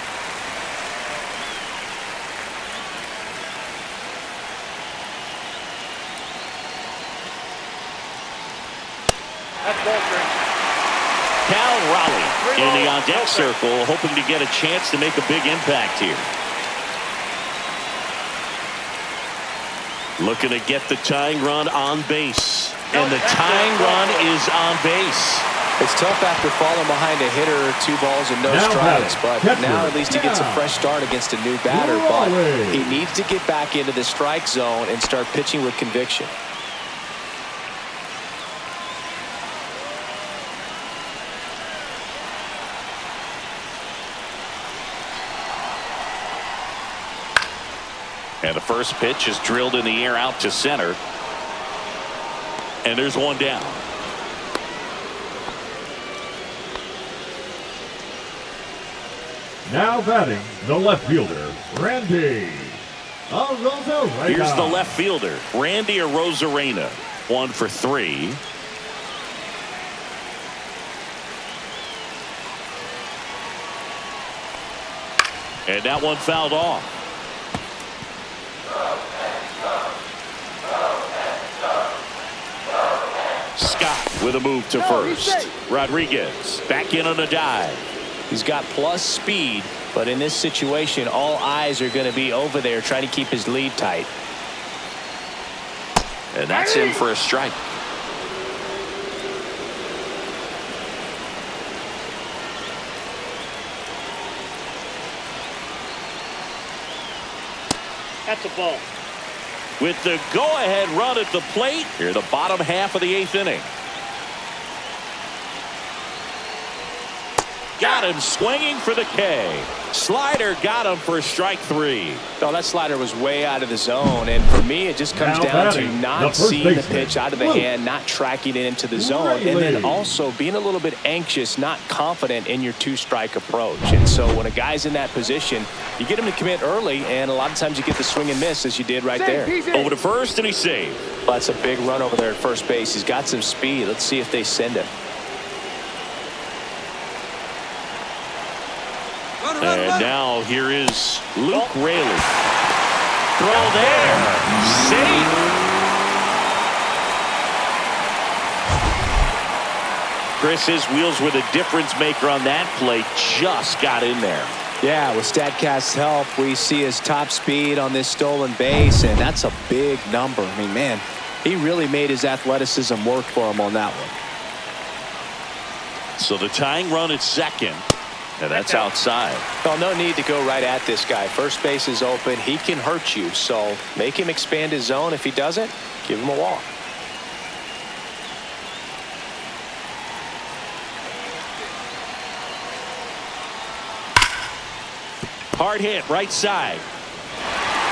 Cal Raleigh in the on-deck circle, hoping to get a chance to make a big impact here. Looking to get the tying run on base. And the tying run is on base. It's tough after falling behind a hitter, 2 balls and no strikes, but now at least he gets a fresh start against a new batter. But he needs to get back into the strike zone and start pitching with conviction. And the first pitch is drilled in the air out to center. And there's one down. Now batting, the left fielder, Randy Arozarena. Here's the left fielder, Randy Arozarena. 1 for 3. And that one fouled off. Scott with a move to first. Rodriguez back in on a dive. He's got plus speed, but in this situation, all eyes are going to be over there trying to keep his lead tight. And that's in for a strike. That's a ball. With the go-ahead run at the plate, here the bottom half of the 8th inning. Got him swinging for the K. Slider got him for strike 3. Oh, that slider was way out of the zone, and for me, it just comes down to not seeing the pitch out of the hand, not tracking it into the zone, and then also being a little bit anxious, not confident in your 2-strike approach. And so when a guy's in that position, you get him to commit early, and a lot of times you get the swing and miss, as you did right there. Over to first, and he's saved. Well, that's a big run over there at first base. He's got some speed. Let's see if they send him. And now here is Luke Raley. Throw there. Safe. Chris, his wheels were the difference maker on that play. Just got in there. Yeah, with StatCast's help, we see his top speed on this stolen base, and that's a big number. I mean, man, he really made his athleticism work for him on that one. So the tying run at second. And that's outside. Well, no need to go right at this guy. First base is open. He can hurt you. So make him expand his zone. If he doesn't, give him a walk. Hard hit, right side.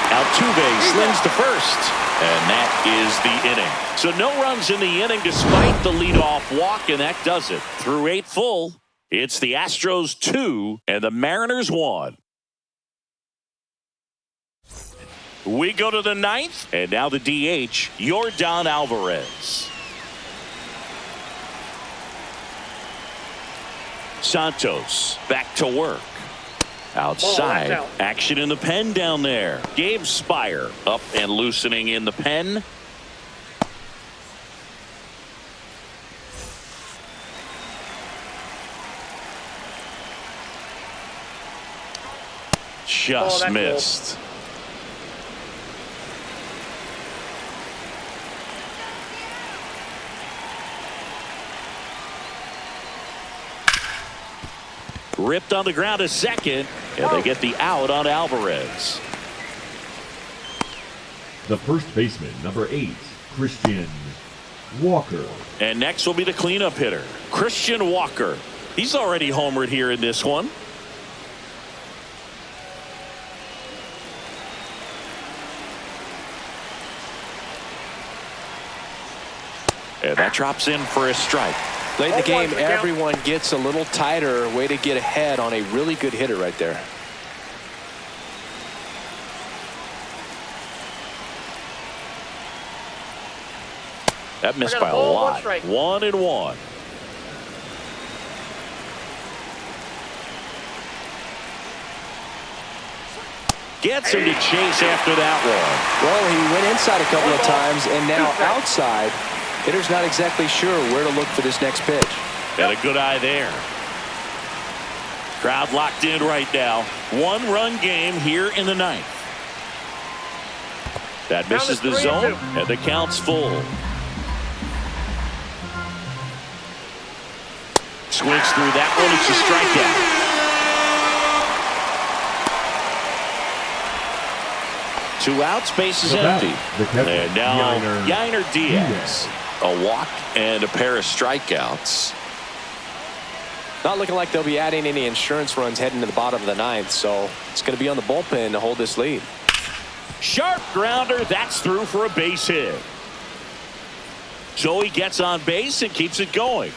Altuve slings to first. And that is the inning. So no runs in the inning despite the leadoff walk, and that does it. Through 8 full, it's the Astros 2 and the Mariners 1. We go to the 9th, and now the DH, Yordan Alvarez. Santos back to work. Outside, action in the pen down there. Gabe Spire up and loosening in the pen. Just missed. Ripped on the ground a second, and they get the out on Alvarez. The first baseman, number 8, Christian Walker. And next will be the cleanup hitter, Christian Walker. He's already homered here in this one. And that drops in for a strike. Late in the game, everyone gets a little tighter. Way to get ahead on a really good hitter right there. That missed by a lot. 1-1. Gets him to chase after that one. Well, he went inside a couple of times, and now outside. Hitter's not exactly sure where to look for this next pitch. And a good eye there. Crowd locked in right now. 1-run game here in the 9th. That misses the zone, and the count's full. Swings through that one. It's a strikeout. 2 outs, bases empty. And now Yainer Diaz. A walk and a pair of strikeouts. Not looking like they'll be adding any insurance runs heading to the bottom of the 9th, so it's going to be on the bullpen to hold this lead. Sharp grounder. That's through for a base hit. So he gets on base and keeps it going.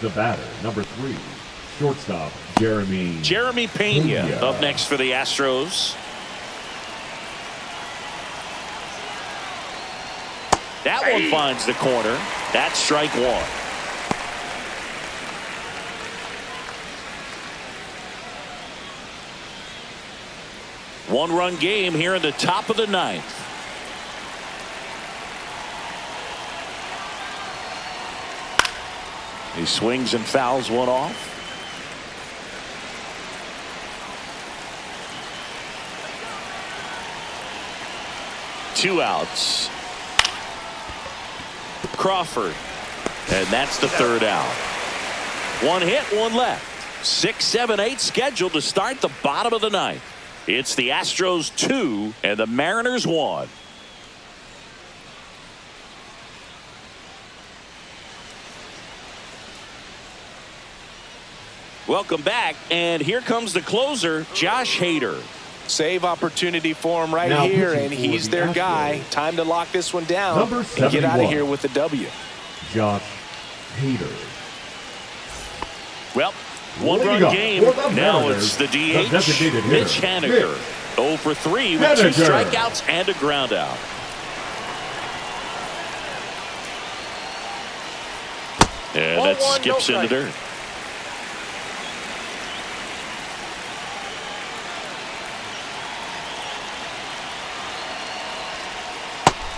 The batter, number 3, shortstop, Jeremy Pena up next for the Astros. That one finds the corner. That's strike 1. One-run game here in the top of the 9th. He swings and fouls one off. Two outs. Crawford. And that's the third out. One hit, one left. 6, 7, 8 scheduled to start the bottom of the 9th. It's the Astros 2 and the Mariners 1. Welcome back, and here comes the closer, Josh Hader. Save opportunity for him right here, and he's their guy. Time to lock this one down and get out of here with the W. Josh Hader. Well, one-run game. Now it's the DH, Mitch Haniger. 0 for 3 with 2 strikeouts and a ground out. And that skips in the dirt.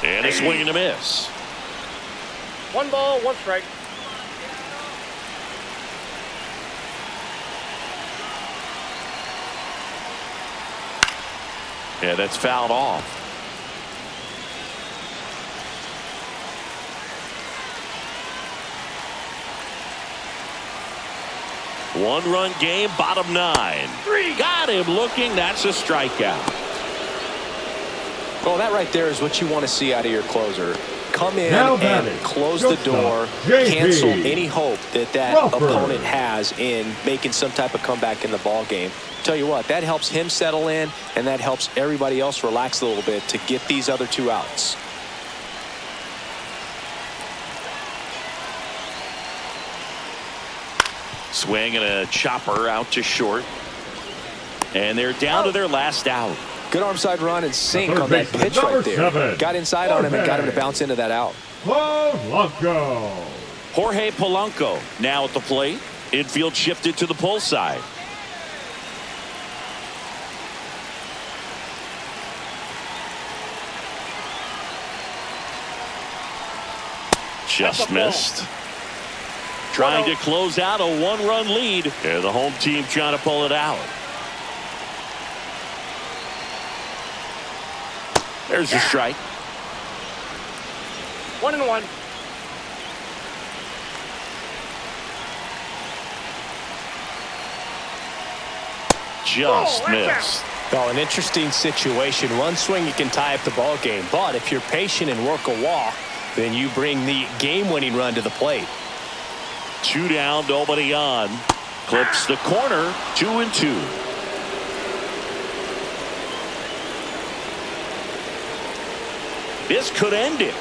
And a swing and a miss. 1 ball, 1 strike. Yeah, that's fouled off. One-run game, bottom 9. Got him looking. That's a strikeout. Well, that right there is what you want to see out of your closer. Come in Now and batting, close the door, JP. cancel any hope that Crawford. opponent has in making some type of comeback in the ball game. Tell you what, that helps him settle in, and that helps everybody else relax a little bit to get these other 2 outs. Swing and a chopper out to short. And they're down to their last out. Good arm side run and sink Third on that baseman, pitch right there. 7. Got inside on him and got him to bounce into that out. Polanco. Jorge Polanco now at the plate. Infield shifted to the pull side. Just missed. Trying to close out a 1-run lead. And the home team trying to pull it out. There's a strike. 1-1. Just missed. Well, an interesting situation. One swing, you can tie up the ball game. But if you're patient and work a walk, then you bring the game-winning run to the plate. 2 down, nobody on. Clips the corner, 2-2. This could end it.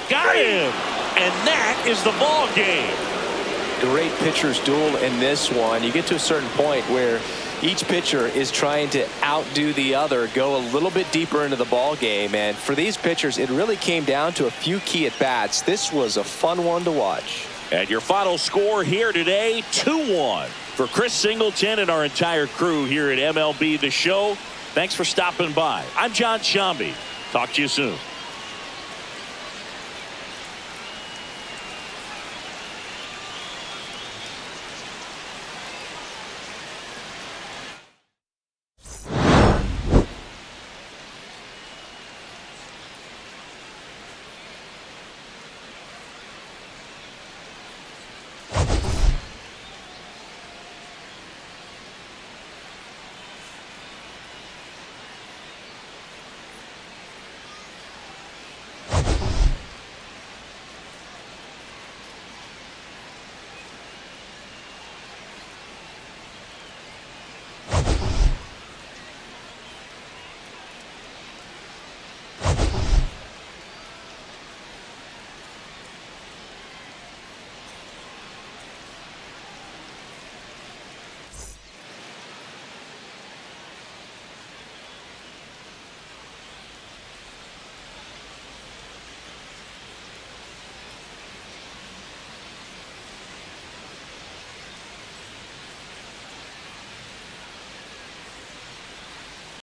Got him! And that is the ball game. Great pitcher's duel in this one. You get to a certain point where each pitcher is trying to outdo the other, go a little bit deeper into the ball game. And for these pitchers, it really came down to a few key at-bats. This was a fun one to watch. And your final score here today, 2-1. For Chris Singleton and our entire crew here at MLB The Show, thanks for stopping by. I'm John Shambi. Talk to you soon.